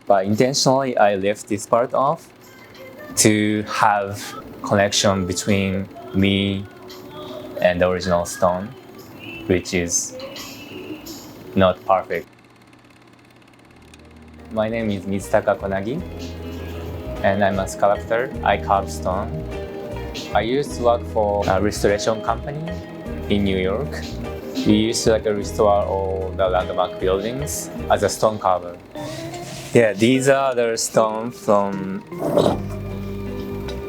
But intentionally, I left this part off to have connection between me and the original stone, which is not perfect. My name is Mitsutaka Konagi, and I'm a sculptor. I carve stone. I used to work for a restoration company in New York. We used to restore all the landmark buildings as a stone carver. Yeah, these are the stones from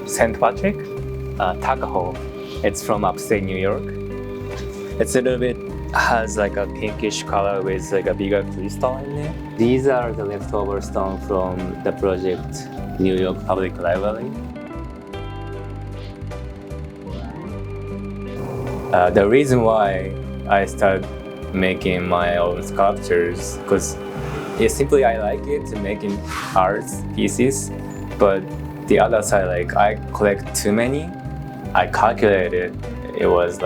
St. Patrick, Tuckahoe. It's from upstate New York. It's a little bit has a pinkish color with a bigger crystal in it. These are the leftover stone from the project New York Public Library. The reason why I started making my own sculptures because simply I like it to making art pieces, but the other side I collect too many. I calculated it was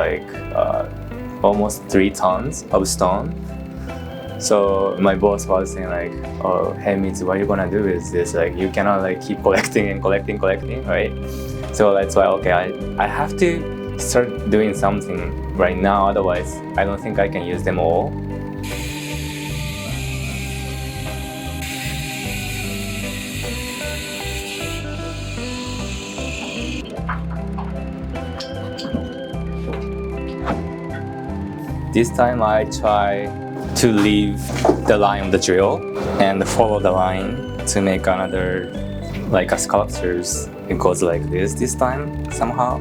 almost 3 tons of stone. So my boss was saying oh, hey Mitsu, what are you gonna do with this? You cannot keep collecting and collecting, right? So that's why, okay, I have to start doing something right now, otherwise I don't think I can use them all. This time I try to leave the line of the drill and follow the line to make another a sculptures. It goes like this time somehow.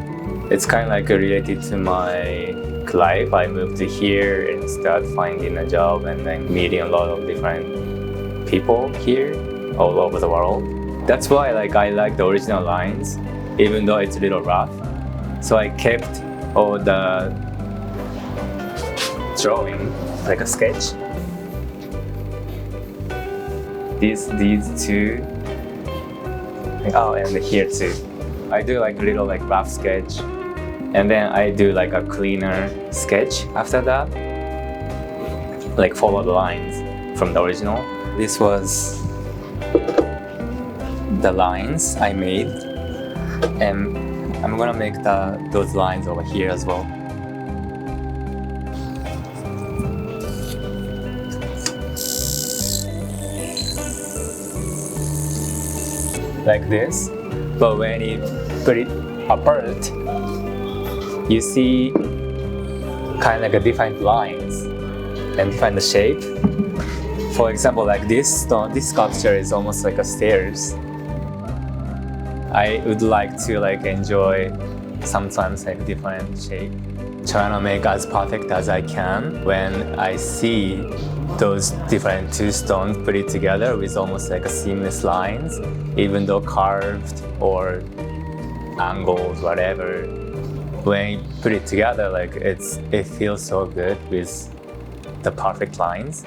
It's kind of related to my life. I moved to here and start finding a job and then meeting a lot of different people here all over the world. That's why I like the original lines, even though it's a little rough. So I kept all the drawing, a sketch. These two. Oh, and here too. I do a little rough sketch, and then I do a cleaner sketch after that. Follow the lines from the original. This was the lines I made, and I'm gonna make those lines over here as well. Like this, but when you put it apart, you see kind of different lines and different shape. For example, this stone, this sculpture is almost like a stairs. I would like to enjoy sometimes different shape, trying to make as perfect as I can. When I see those different 2 stones put it together with almost seamless lines, even though carved or angles, whatever. When you put it together, it feels so good with the perfect lines.